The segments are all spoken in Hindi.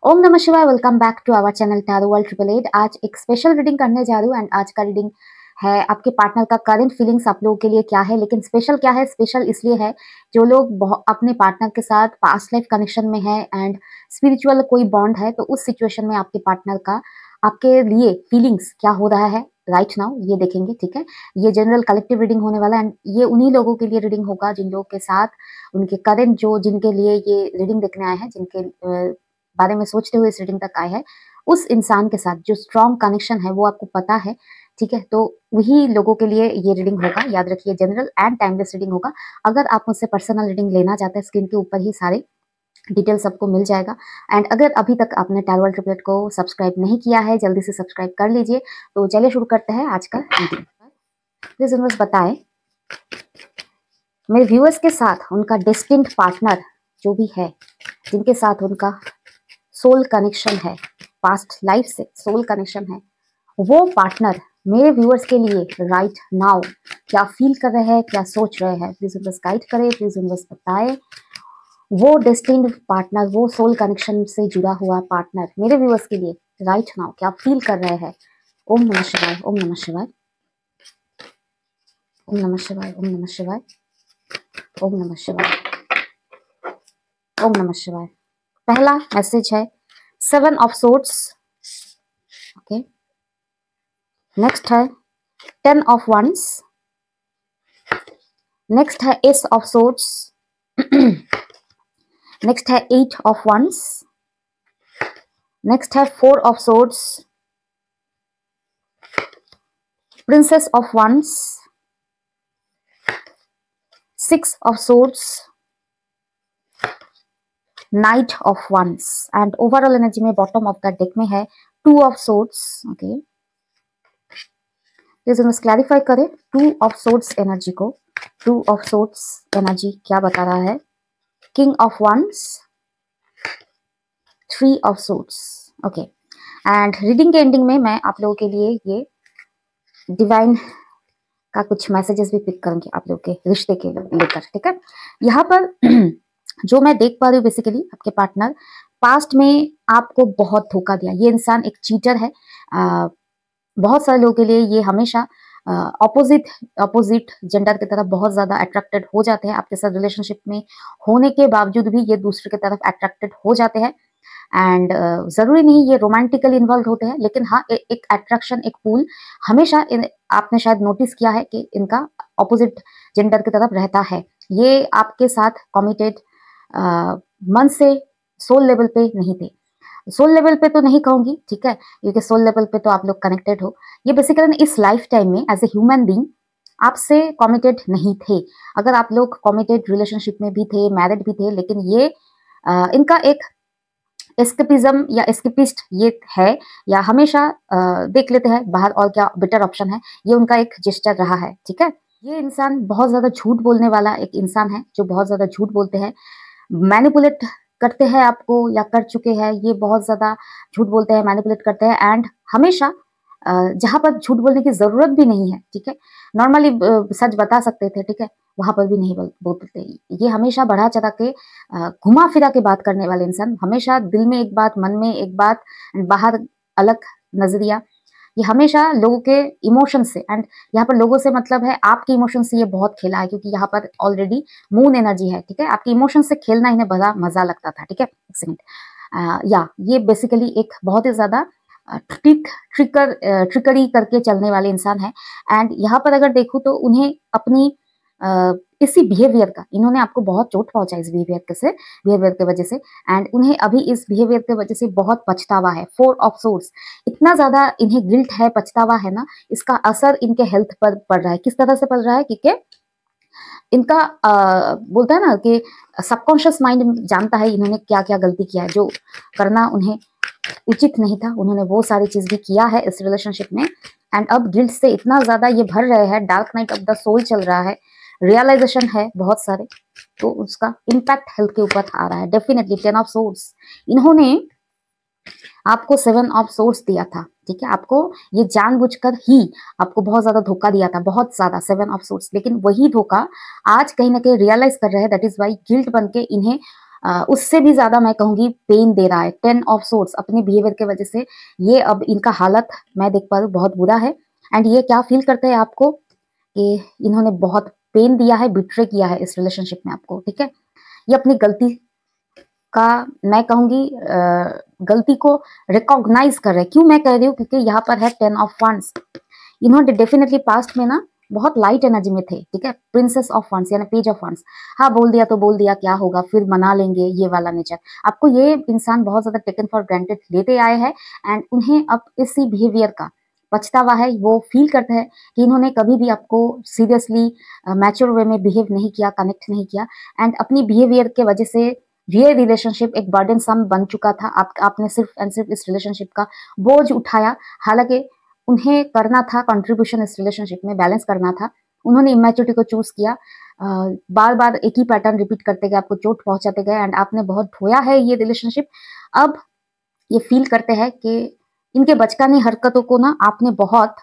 ओम नमः शिवाय। Welcome back to our channel tarot world 888। आज एक स्पेशल रीडिंग करने जा रही हूँ एंड आज का रीडिंग है आपके पार्टनर का करंट फीलिंग्स आप लोगों के लिए क्या है। लेकिन स्पेशल क्या है, स्पेशल इसलिए है जो लोग अपने पार्टनर के साथ पास्ट लाइफ कनेक्शन में है एंड स्पिरिचुअल कोई बॉन्ड है, तो उस सिचुएशन में आपके पार्टनर का आपके लिए फीलिंग्स क्या हो रहा है राइट नाउ ये देखेंगे। ठीक है, ये जनरल कलेक्टिव रीडिंग होने वाला है एंड ये उन्हीं लोगों के लिए रीडिंग होगा जिन लोगों के साथ उनके करंट जो जिनके लिए ये रीडिंग देखने आए हैं, जिनके बारे में सोचते हुए इस रीडिंग तक आए हैं, उस इंसान के साथ जो स्ट्रॉन्ग कनेक्शन है वो आपको पता है। ठीक है, तो वही लोगों के लिए ये रीडिंग होगा। याद रखिए, जनरल एंड टाइमलेस रीडिंग होगा। अगर आप मुझसे पर्सनल रीडिंग लेना चाहते हैं, स्क्रीन के ऊपर ही सारे डिटेल्स आपको मिल जाएगा। एंड अगर अभी तक आपने टैरो वर्ल्ड 888 को सब्सक्राइब नहीं किया है, जल्दी से सब्सक्राइब कर लीजिए। तो चलिए शुरू करते हैं आज का रीडिंग। प्लीज यूनिवर्स बताएं मेरे व्यूअर्स के साथ उनका डेस्टिन्ड पार्टनर जो भी है, जिनके साथ उनका सोल कनेक्शन है, पास्ट लाइफ से सोल कनेक्शन है, वो पार्टनर मेरे व्यूअर्स के लिए राइट नाउ क्या फील कर रहे हैं, क्या सोच रहे हैं। प्लीज यूनिवर्स गाइड करें, प्लीज यूनिवर्स बताएं वो डेस्टिन्ड पार्टनर, वो सोल कनेक्शन से जुड़ा हुआ पार्टनर मेरे व्यूअर्स के लिए राइट नाउ क्या फील कर रहे हैं। ओम नमः शिवाय, ओम नमः शिवाय, ओम नमः शिवाय, ओम नमः शिवाय, ओम नमः शिवाय, ओम नमः शिवाय। पहला मैसेज है 7 ऑफ सोर्ड्स। ओके, नेक्स्ट है 10 ऑफ वंस, नेक्स्ट है एस ऑफ सोर्ड्स, नेक्स्ट है 8 ऑफ वंस, नेक्स्ट है 4 of swords, princess of wands, 6 of swords, knight of wands and overall energy में बॉटम ऑफ द डेक में है 2 of swords. Okay, please clarify करें 2 ऑफ सोर्ड्स एनर्जी को। 2 ऑफ सोर्ड्स एनर्जी क्या बता रहा है। King of wands, 3 of swords. Okay, and reading के एंडिंग में मैं आप लोगों के लिए ये डिवाइन का कुछ मैसेजेस भी पिक करूंगी आप लोगों के रिश्ते के लेकर। ठीक है, यहाँ पर जो मैं देख पा रही हूँ बेसिकली आपके पार्टनर पास्ट में आपको बहुत धोखा दिया। ये इंसान एक चीटर है। बहुत सारे लोगों के लिए ये हमेशा अपोजिट जेंडर की तरफ बहुत ज्यादा अट्रैक्टेड हो जाते हैं। आपके साथ रिलेशनशिप में होने के बावजूद भी ये दूसरे की तरफ अट्रैक्टेड हो जाते हैं एंड जरूरी नहीं ये रोमांटिकली इन्वॉल्व होते हैं, लेकिन हाँ एक अट्रैक्शन, एक पुल हमेशा आपने शायद नोटिस किया है कि इनका ऑपोजिट जेंडर की तरफ रहता है। ये आपके साथ कमिटेड मन से सोल लेवल पे नहीं थे। सोल लेवल पे तो नहीं कहूंगी, ठीक है, क्योंकि सोल लेवल पे तो आप लोग कनेक्टेड हो। ये बेसिकली इस लाइफ टाइम में एज ए ह्यूमन बीइंग आपसे कमिटेड नहीं थे। अगर आप लोग कमिटेड रिलेशनशिप में भी थे, मैरिड भी थे, लेकिन ये इनका एक एस्केपिज्म या एस्केपिस्ट ये है, या हमेशा देख लेते हैं बाहर और क्या बेटर ऑप्शन है, ये उनका एक जेस्चर रहा है। ठीक है, ये इंसान बहुत ज्यादा झूठ बोलने वाला एक इंसान है, जो बहुत ज्यादा झूठ बोलते हैं, मैनिपुलेट करते हैं आपको या कर चुके हैं। ये बहुत ज्यादा झूठ बोलते हैं, मैनिपुलेट करते हैं एंड हमेशा जहां पर झूठ बोलने की जरूरत भी नहीं है, ठीक है, नॉर्मली सच बता सकते थे, ठीक है, वहां पर भी नहीं बोलते। ये हमेशा बढ़ा चढ़ा के घुमा फिरा के बात करने वाले इंसान, हमेशा दिल में एक बात, मन में एक बात, बाहर अलग नजरिया। ये हमेशा लोगों के इमोशन से, एंड यहाँ पर लोगों से मतलब है आपके इमोशन से ये बहुत खेला है, क्योंकि यहाँ पर ऑलरेडी मून एनर्जी है। ठीक है, आपके इमोशन से खेलना इन्हें बड़ा मजा लगता था। ठीक है, एक सेकंड, या ये बेसिकली एक बहुत ही ज्यादा ट्रिकरी करके चलने वाले इंसान है। एंड यहाँ पर अगर देखूं तो उन्हें अपनी इसी बिहेवियर का, इन्होंने आपको बहुत चोट पहुंचा इस बिहेवियर के वजह से, एंड उन्हें अभी इस बिहेवियर के वजह से बहुत पछतावा है। 4 ऑफ सोर्ड्स, इतना ज्यादा इन्हें गिल्ट है, पछतावा है ना, इसका असर इनके हेल्थ पर पड़ रहा है। किस तरह से पड़ रहा है, क्योंकि इनका बोलता है ना कि सबकॉन्शियस माइंड जानता है इन्होंने क्या क्या गलती किया है, जो करना उन्हें उचित नहीं था, उन्होंने वो सारी चीज भी किया है इस रिलेशनशिप में। एंड अब गिल्ट से इतना ज्यादा ये भर रहे हैं, dark night of the soul चल रहा है, रियलाइजेशन है बहुत सारे, तो उसका इम्पैक्ट हेल्थ के ऊपर आ रहा है डेफिनेटली। 10 ऑफ सोर्ड्स, इन्होंने आपको 7 ऑफ सोर्स दिया था। ठीक है, आपको ये जानबूझकर ही आपको बहुत ज्यादा धोखा दिया था, बहुत ज्यादा 7 ऑफ सोर्स, लेकिन वही धोखा आज कहीं ना कहीं रियलाइज कर रहे हैं। दैट इज वाई गिल्ट बन के इन्हें उससे भी ज्यादा मैं कहूंगी पेन दे रहा है। 10 ऑफ सोर्ड्स अपने बिहेवियर के वजह से ये अब इनका हालत मैं देख पा रही हूँ बहुत बुरा है। एंड ये क्या फील करते हैं आपको कि इन्होंने बहुत पेन दिया है, बिट्रे किया है इस रिलेशनशिप में आपको, ठीक है। ये अपनी गलती का मैं कहूंगी गलती को रिकॉग्नाइज कर रहे हैं। क्यों मैं कह रही हूँ, क्योंकि यहाँ पर है 10 ऑफ वंस। इन्होंने डेफिनेटली पास्ट में ना बहुत लाइट एनर्जी में थे, ठीक है। प्रिंसेस ऑफ वंस यानी पेज ऑफ वंस, हाँ बोल दिया तो बोल दिया, क्या होगा फिर मना लेंगे, ये वाला नेचर। आपको ये इंसान बहुत ज्यादा टेकन फॉर ग्रांटेड लेते आए हैं एंड उन्हें अब इसी बिहेवियर का पछतावा है। वो फील करते हैं कि इन्होंने कभी भी आपको सीरियसली मैच्योर वे में बिहेव नहीं किया, कनेक्ट नहीं किया एंड अपनी बिहेवियर के वजह से ये रिलेशनशिप एक बर्डन सम बन चुका था। आपने सिर्फ एंड सिर्फ इस रिलेशनशिप का बोझ उठाया। हालांकि उन्हें करना था कंट्रीब्यूशन इस रिलेशनशिप में, बैलेंस करना था। उन्होंने इमेच्योरिटी को चूज किया, बार बार एक ही पैटर्न रिपीट करते गए, आपको चोट पहुंचाते गए एंड आपने बहुत धोया है ये रिलेशनशिप। अब ये फील करते हैं कि इनके बचकानी हरकतों को ना आपने बहुत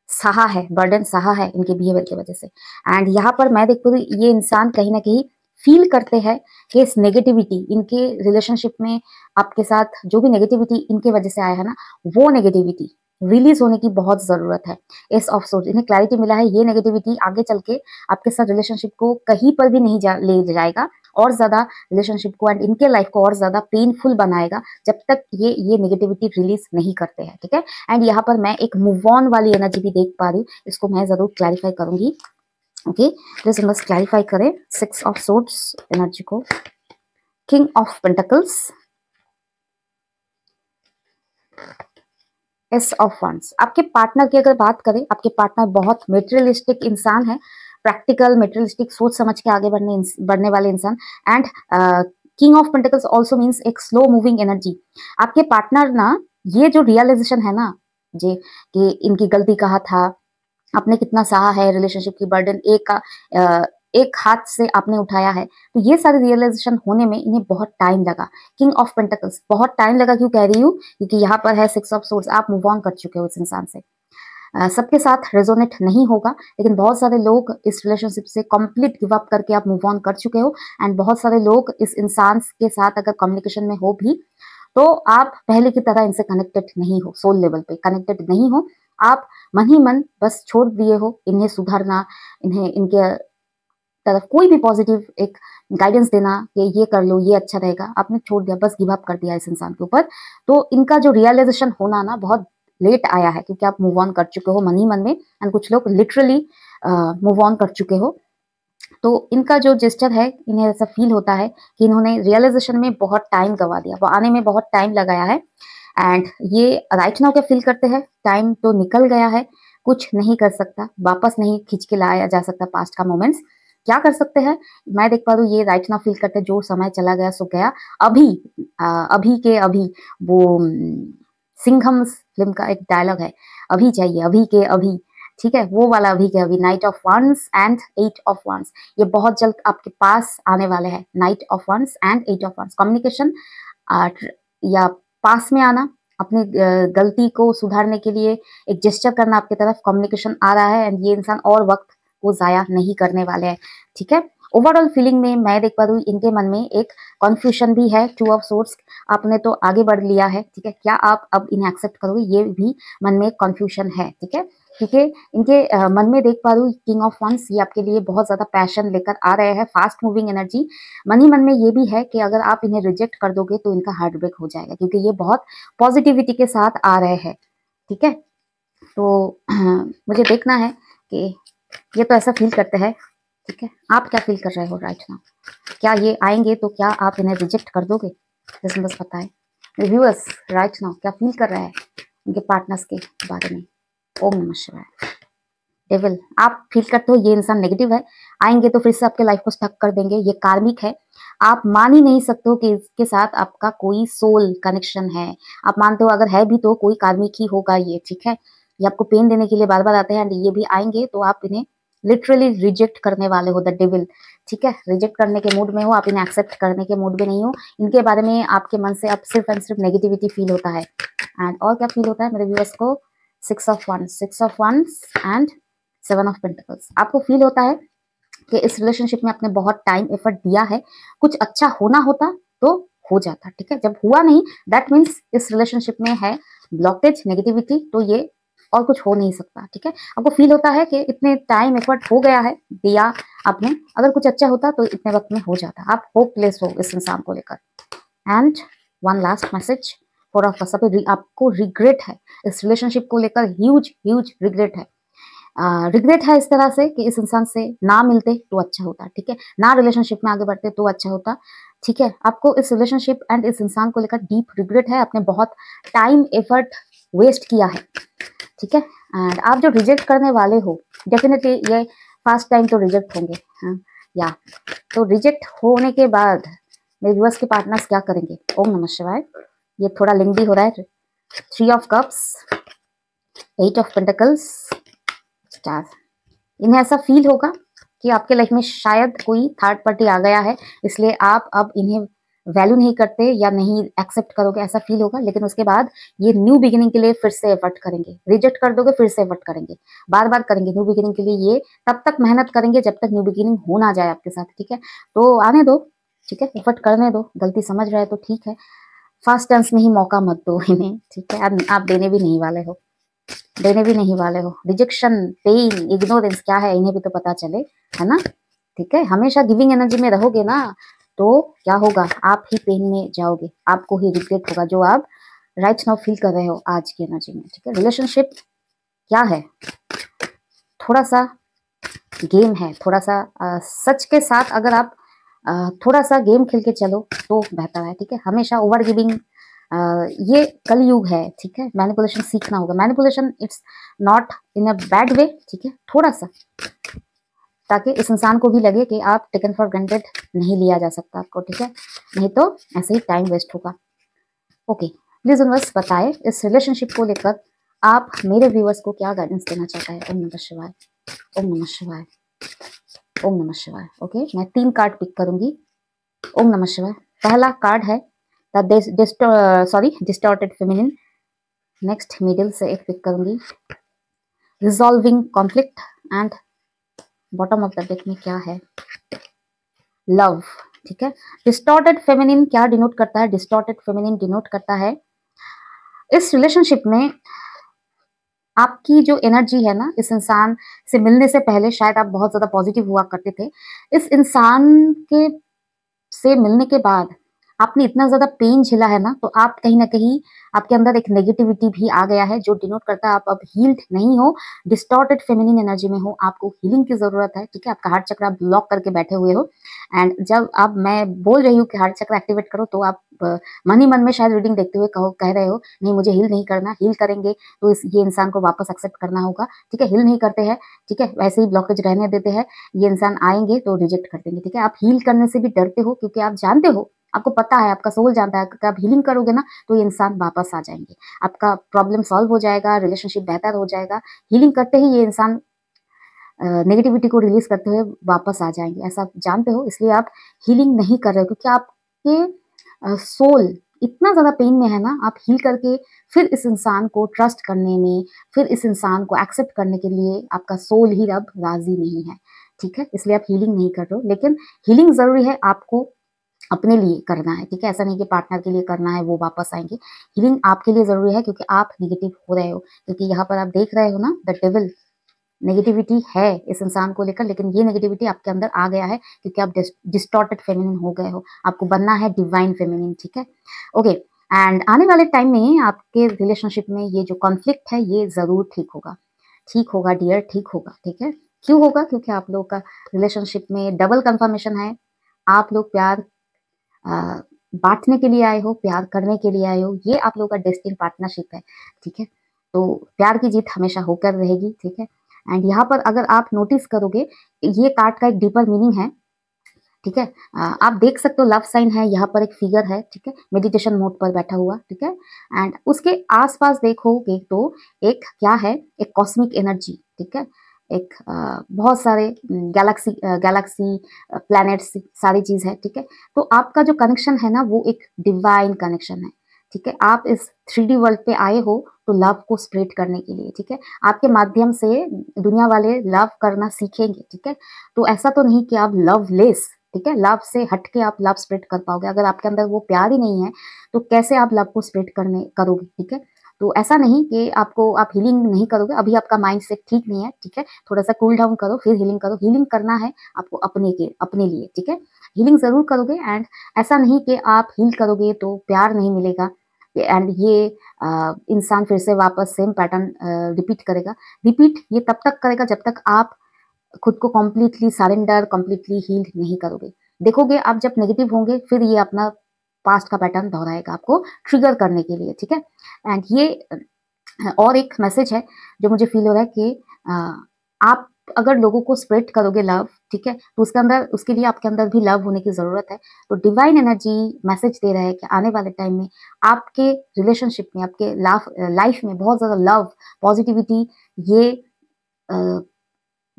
सहा है, बर्डन सहा है इनके बिहेवियर की वजह से। एंड यहाँ पर मैं देखती हूँ ये इंसान कहीं ना कहीं फील करते हैं कि इस नेगेटिविटी इनके रिलेशनशिप में आपके साथ जो भी नेगेटिविटी इनके वजह से आया है ना, वो नेगेटिविटी रिलीज होने की बहुत जरूरत है। एस ऑफ सोर्ड्स, इन्हें क्लैरिटी मिला है ये नेगेटिविटी आगे चल के आपके साथ रिलेशनशिप को कहीं पर भी नहीं ले जाएगा, और ज्यादा रिलेशनशिप को एंड इनके लाइफ को और ज्यादा पेनफुल बनाएगा जब तक ये नेगेटिविटी रिलीज नहीं करते हैं, ठीक है। एंड यहाँ पर मैं एक मूव ऑन वाली एनर्जी भी देख पा रही हूँ, इसको मैं जरूर क्लैरिफाई करूंगी। ओके, प्लीज बस क्लैरिफाई करें 6 ऑफ सोर्ड्स एनर्जी को। King of pentacles, ace of wands. आपके पार्टनर की अगर बात करें, आपके पार्टनर बहुत मेटेरियलिस्टिक इंसान है, प्रैक्टिकल मेटेरियलिस्टिक सोच समझ के आगे बढ़ने वाले इंसान। And king of pentacles also means एक स्लो मूविंग एनर्जी। आपके पार्टनर ना ये जो रियलाइजेशन है ना जी कि इनकी गलती कहा था, आपने कितना सहा है, रिलेशनशिप की बर्डन एक हाथ से आपने उठाया है, तो ये सारी रियलाइजेशन होने में इन्हें बहुत टाइम लगा। किंग ऑफ पेंटिकल्स बहुत टाइम लगा, क्यों कह रही हूँ, क्योंकि यहाँ पर है 6 ऑफ सोर्ड्स। आप मूव ऑन कर चुके हो इस इंसान से। सबके साथ रेजोनेट नहीं होगा, लेकिन बहुत सारे लोग इस रिलेशनशिप से कंप्लीट गिव अप करके आप मूव ऑन कर चुके हो। एंड बहुत सारे लोग इस इंसान के साथ अगर कम्युनिकेशन में हो भी तो आप पहले की तरह इनसे कनेक्टेड नहीं हो, सोल लेवल पे कनेक्टेड नहीं हो। आप मन ही मन बस छोड़ दिए हो इन्हें सुधारना, इन्हें इनके तरफ कोई भी पॉजिटिव एक गाइडेंस देना कि ये कर लो, ये अच्छा रहेगा, आपने छोड़ दिया, बस गिव अप कर दिया इस इंसान के ऊपर। तो इनका जो रियलाइजेशन होना ना बहुत लेट आया है, क्योंकि आप मूव ऑन कर चुके हो मन ही मन में एंड कुछ लोग लिटरली मूव ऑन कर चुके हो। तो इनका जो जेस्चर है, इन्हें ऐसा फील होता है कि इन्होंने रियलाइजेशन में बहुत टाइम गवा दिया, वो आने में बहुत टाइम लगाया है। एंड ये राइट नाउ क्या फील करते हैं, टाइम तो निकल गया है, कुछ नहीं कर सकता, वापस नहीं खींच के लाया जा सकता पास्ट का मोमेंट्स। क्या कर सकते हैं, मैं देख पा रही हूँ ये राइट नाउ फील करते हैं जो समय चला गया सो गया। अभी अभी के अभी, वो सिंघम फिल्म का एक डायलॉग है, अभी चाहिए अभी के अभी, ठीक है, वो वाला अभी के अभी। Knight of wands and 8 of wands, ये बहुत जल्द आपके पास आने वाले हैं। Knight of wands and 8 of wands, communication या पास में आना, अपनी गलती को सुधारने के लिए एक जेस्चर करना आपकी तरफ, कम्युनिकेशन आ रहा है एंड ये इंसान और वक्त को जाया नहीं करने वाले हैं, ठीक है। ओवरऑल फीलिंग में मैं देख पा रही हूँ इनके मन में एक कंफ्यूजन भी है। 2 ऑफ सोर्ड्स, आपने तो आगे बढ़ लिया है, ठीक है, क्या आप अब इन्हें एक्सेप्ट करोगे, ये भी मन में एक कंफ्यूजन है, ठीक है। क्योंकि इनके मन में देख पा रही हूँ किंग ऑफ वंस, ये आपके लिए बहुत ज्यादा पैशन लेकर आ रहे हैं, फास्ट मूविंग एनर्जी। मन ही मन में ये भी है कि अगर आप इन्हें रिजेक्ट कर दोगे तो इनका हार्ट ब्रेक हो जाएगा, क्योंकि ये बहुत पॉजिटिविटी के साथ आ रहे हैं, ठीक है। तो मुझे देखना है कि ये तो ऐसा फील करते हैं, ठीक है, आप क्या फील कर रहे हो राइट नाउ, क्या ये आएंगे तो क्या आप इन्हें रिजेक्ट कर दोगे, जैसे बस बताएं रिव्यूअर्स राइट नाउ क्या फील कर रहे हैं उनके पार्टनर्स के बारे में। ओम नमः शिवाय। डेविल, आप फील करते हो ये इंसान नेगेटिव है, आएंगे तो फिर से आपके लाइफ को स्टक कर देंगे, ये कार्मिक है। आप मान ही नहीं सकते हो कि इसके साथ आपका कोई सोल कनेक्शन है। आप मानते हो अगर है भी तो कोई कार्मिक ही होगा ये, ठीक है। ये आपको पेन देने के लिए बार बार आते हैं, ये भी आएंगे तो आप इन्हें लिटरली रिजेक्ट करने वाले हो, द डेविल, ठीक है। रिजेक्ट करने के मूड में हो आप, इन्हें एक्सेप्ट करने के मूड में नहीं हो। इनके बारे में आपके मन से अब सिर्फ एंड सिर्फ नेगेटिविटी फील होता है। एंड और क्या फील होता है मेरे व्यूअर्स को, 6 of wands and 7 of pentacles. आपको फील होता है कि इस रिलेशनशिप में आपने बहुत टाइम एफर्ट दिया है, कुछ अच्छा होना होता तो हो जाता, ठीक है। जब हुआ नहीं, दैट मीन्स इस रिलेशनशिप में है ब्लॉकेज, नेगेटिविटी, तो ये और कुछ हो नहीं सकता, ठीक है। आपको फील होता है कि इतने टाइम एफर्ट हो गया है, दिया आपने, अगर कुछ अच्छा होता तो इतने वक्त में हो जाता। आप होपलेस हो इस इंसान को लेकर। And one last message for of सभी, आपको रिग्रेट है इस रिलेशनशिप को लेकर, ह्यूज ह्यूज रिग्रेट है। रिग्रेट है इस तरह से कि इस इंसान से ना मिलते तो अच्छा होता, ठीक है, ना रिलेशनशिप में आगे बढ़ते तो अच्छा होता, ठीक है। आपको इस रिलेशनशिप एंड इस इंसान को लेकर डीप रिग्रेट है, आपने बहुत टाइम एफर्ट वेस्ट किया है, ठीक है। एंड आप जो रिजेक्ट करने वाले हो, डेफिनेटली ये फर्स्ट टाइम तो रिजेक्ट होंगे, हाँ या तो रिजेक्ट होने के बाद मेरे व्यूअर्स के पार्टनर्स क्या करेंगे? ओम नमः शिवाय। ये थोड़ा लेंदी हो रहा है। 3 of cups, 8 of pentacles, star. इन्हें ऐसा फील होगा कि आपके लाइफ में शायद कोई थर्ड पार्टी आ गया है, इसलिए आप अब इन्हें वैल्यू नहीं करते या नहीं एक्सेप्ट करोगे, ऐसा फील होगा। लेकिन उसके बाद ये न्यू बिगिनिंग के लिए फिर से एफर्ट करेंगे, रिजेक्ट कर दोगे फिर से एफर्ट करेंगे, बार बार करेंगे न्यू बिगिनिंग के लिए। ये तब तक मेहनत करेंगे जब तक न्यू बिगिनिंग हो ना जाए आपके साथ, ठीक है। तो आने दो, ठीक है, एफर्ट करने दो। गलती समझ रहे हो तो ठीक है, फर्स्ट टेंस में ही मौका मत दो इन्हें, ठीक है। आप देने भी नहीं वाले हो, देने भी नहीं वाले हो। रिजेक्शन, पेन, इग्नोरेंस क्या है इन्हें भी तो पता चले, है ना, ठीक है। हमेशा गिविंग एनर्जी में रहोगे ना तो क्या होगा, आप ही पेन में जाओगे, आपको ही रिग्रेट होगा जो आप राइट नाउ फील कर रहे हो आज की एनर्जी में, ठीक है। रिलेशनशिप क्या है, थोड़ा सा गेम है, थोड़ा सा सच के साथ अगर आप थोड़ा सा गेम खेल के चलो तो बेहतर है, ठीक है। हमेशा ओवर गिविंग, ये कलयुग है, ठीक है। मैनिपुलेशन सीखना होगा। Manipulation it's not in a bad way, ठीक है, थोड़ा सा, ताकि इस इंसान को भी लगे कि आप टेकन फॉर ग्रांटेड नहीं लिया जा सकता आपको, ठीक है, नहीं तो ऐसे ही टाइम वेस्ट होगा। ओके, प्लीज यूनिवर्स बताए इस रिलेशनशिप को लेकर आप मेरे व्यूअर्स को क्या गाइडेंस देना चाहता है। ओम नमः शिवाय, ओम नमः शिवाय, ओम नमः शिवाय। ओके, मैं 3 कार्ड पिक करूंगी। ओम नमः शिवाय। पहला कार्ड है डिस्टॉर्टेड फेमिनिन। नेक्स्ट मिडिल से एक पिक करूंगी, resolving conflict. And bottom of the deck में क्या है, लव, ठीक है। डिस्टॉर्टेड फेमिनिन क्या डिनोट करता है? डिस्टॉर्टेड फेमिनिन डिनोट करता है इस रिलेशनशिप में आपकी जो एनर्जी है ना, इस इंसान से मिलने से पहले शायद आप बहुत ज्यादा पॉजिटिव हुआ करते थे। इस इंसान के से मिलने के बाद आपने इतना ज्यादा पेन झेला है ना, तो आप कहीं ना कहीं आपके अंदर एक नेगेटिविटी भी आ गया है जो डिनोट करता है आप अब हील्ड नहीं हो, डिस्टॉर्टेड फेमिनिन एनर्जी में हो। आपको हीलिंग की जरूरत है, ठीक है। आपका हार्ट चक्र ब्लॉक करके बैठे हुए हो। एंड जब अब मैं बोल रही हूँ कि हार्ट चक्र एक्टिवेट करो, तो आप मन ही मन में शायद रीडिंग देखते हुए कह रहे हो नहीं मुझे हील नहीं करना, हील करेंगे तो ये इंसान को वापस एक्सेप्ट करना होगा, ठीक है। हील नहीं करते हैं, ठीक है, वैसे ही ब्लॉकेज रहने देते हैं, ये इंसान आएंगे तो रिजेक्ट कर देंगे, ठीक है। आप हील करने से भी डरते हो क्योंकि आप जानते हो, आपको पता है, आपका सोल जानता है कि आप हीलिंग करोगे ना तो ये इंसान वापस आ जाएंगे, आपका प्रॉब्लम सॉल्व हो जाएगा, रिलेशनशिप बेहतर हो जाएगा। हीलिंग करते ही ये इंसान नेगेटिविटी को रिलीज करते हुए वापस आ जाएंगे, ऐसा आप जानते हो, इसलिए आप हीलिंग नहीं कर रहे हो क्योंकि आपके सोल इतना ज्यादा पेन में है ना। आप हील करके फिर इस इंसान को ट्रस्ट करने में, फिर इस इंसान को एक्सेप्ट करने के लिए आपका सोल ही अब राजी नहीं है, ठीक है, इसलिए आप हीलिंग नहीं कर रहे हो। लेकिन हीलिंग जरूरी है, आपको अपने लिए करना है, ठीक है। ऐसा नहीं कि पार्टनर के लिए करना है वो वापस आएंगे। हीलिंग आपके लिए जरूरी है क्योंकि आप निगेटिव हो रहे हो, क्योंकि यहाँ पर आप देख रहे हो ना, द डेविल नेगेटिविटी है इस इंसान को लेकर, लेकिन ये नेगेटिविटी आपके अंदर आ गया है क्योंकि आप डिस्टॉर्टेड फेमिनिन हो गए हो। आपको बनना है डिवाइन फेमिनिन, ठीक है। ओके, एंड आने वाले टाइम में आपके रिलेशनशिप में ये जो कॉन्फ्लिक्ट है ये जरूर ठीक होगा, ठीक होगा डियर, ठीक होगा, ठीक है। क्यों होगा? क्योंकि आप लोग का रिलेशनशिप में डबल कंफर्मेशन है। आप लोग प्यार बांटने के लिए आए हो, प्यार करने के लिए आए हो, ये आप लोगों का डेस्टिन पार्टनरशिप है, ठीक है। तो प्यार की जीत हमेशा होकर रहेगी, ठीक है। एंड यहाँ पर अगर आप नोटिस करोगे, ये कार्ड का एक डीपर मीनिंग है, ठीक है। आप देख सकते हो लव साइन है, यहाँ पर एक फिगर है, ठीक है, मेडिटेशन मोड पर बैठा हुआ, ठीक है। एंड उसके आसपास देखोगे तो एक क्या है, एक कॉस्मिक एनर्जी, ठीक है, एक बहुत सारे गैलेक्सी गैलेक्सी प्लैनेट्स सारी चीज है, ठीक है। तो आपका जो कनेक्शन है ना वो एक डिवाइन कनेक्शन है, ठीक है। आप इस 3D वर्ल्ड पे आए हो तो लव को स्प्रेड करने के लिए, ठीक है। आपके माध्यम से दुनिया वाले लव करना सीखेंगे, ठीक है। तो ऐसा तो नहीं कि आप लवलेस, ठीक है, लव से हटके आप लव स्प्रेड कर पाओगे। अगर आपके अंदर वो प्यार ही नहीं है तो कैसे आप लव को स्प्रेड करोगे, ठीक है। तो ऐसा नहीं कि आप हीलिंग नहीं करोगे, अभी आपका माइंड सेट ठीक नहीं है, ठीक है। थोड़ा सा कूल डाउन करो, फिर हीलिंग करो। हीलिंग करना है आपको अपने लिए, ठीक है। हीलिंग जरूर करोगे, एंड ऐसा नहीं कि आप हील करोगे तो प्यार नहीं मिलेगा, एंड ये इंसान फिर से वापस सेम पैटर्न रिपीट करेगा। रिपीट ये तब तक करेगा जब तक आप खुद को कंप्लीटली सरेंडर, कंप्लीटली हील नहीं करोगे। देखोगे आप जब नेगेटिव होंगे फिर ये अपना पास्ट का पैटर्न दोहराएगा आपको ट्रिगर करने के लिए, ठीक है। एंड ये और एक मैसेज है जो मुझे फील हो रहा है कि आप अगर लोगों को स्प्रेड करोगे लव, ठीक है, तो उसके लिए आपके अंदर भी लव होने की जरूरत है। तो डिवाइन एनर्जी मैसेज दे रहा है कि आने वाले टाइम में आपके रिलेशनशिप में, आपके लाइफ में बहुत ज्यादा लव, पॉजिटिविटी ये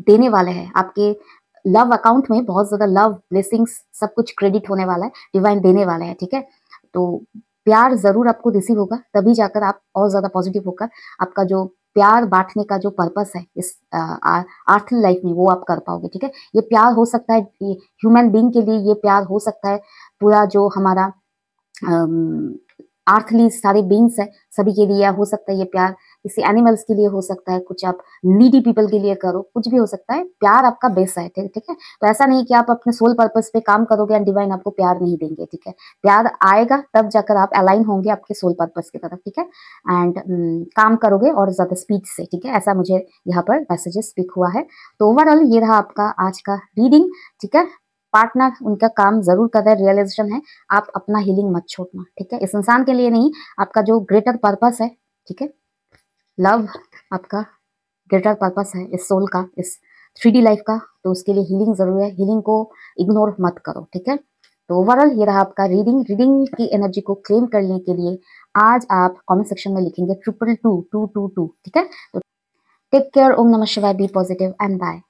देने वाले हैं। आपके लव अकाउंट में बहुत ज्यादा लव, ब्लेसिंग्स, सब कुछ क्रेडिट होने वाला है, डिवाइन देने वाले हैं, ठीक है। तो प्यार जरूर आपको रिसीव होगा, तभी जाकर आप और ज्यादा पॉजिटिव होकर आपका जो प्यार बांटने का जो पर्पस है इस आर्थली लाइफ में वो आप कर पाओगे, ठीक है। ये प्यार हो सकता है, ये ह्यूमन बीइंग के लिए ये प्यार हो सकता है, पूरा जो हमारा आर्थली सारे बींग्स है सभी के लिए हो सकता है ये प्यार, किसी एनिमल्स के लिए हो सकता है, कुछ आप नीडी पीपल के लिए करो, कुछ भी हो सकता है। प्यार आपका बेस है, ठीक है। तो ऐसा नहीं कि आप अपने सोल पर्पस पे काम करोगे एंड डिवाइन आपको प्यार नहीं देंगे, ठीक है। प्यार आएगा तब जाकर आप अलाइन होंगे आपके सोल पर्पस की तरफ, ठीक है। एंड काम करोगे और ज्यादा स्पीड से, ठीक है। ऐसा मुझे यहाँ पर मैसेजेस पिक हुआ है। तो ओवरऑल ये रहा आपका आज का रीडिंग, ठीक है। पार्टनर उनका काम जरूर कर रहे हैं, रियलाइजेशन है, आप अपना हीलिंग मत छोड़ना, ठीक है। इस इंसान के लिए नहीं, आपका जो ग्रेटर पर्पस है, ठीक है, लव आपका ग्रेटर पर्पस है इस सोल का, इस 3D लाइफ का, तो उसके लिए हीलिंग जरूर है। हीलिंग को इग्नोर मत करो, ठीक है। तो ओवरऑल ये रहा आपका रीडिंग की एनर्जी को क्लेम करने के लिए आज आप कमेंट सेक्शन में लिखेंगे 2222222, ठीक है। तो टेक केयर, ओम नमः शिवाय, बी पॉजिटिव एंड बाय।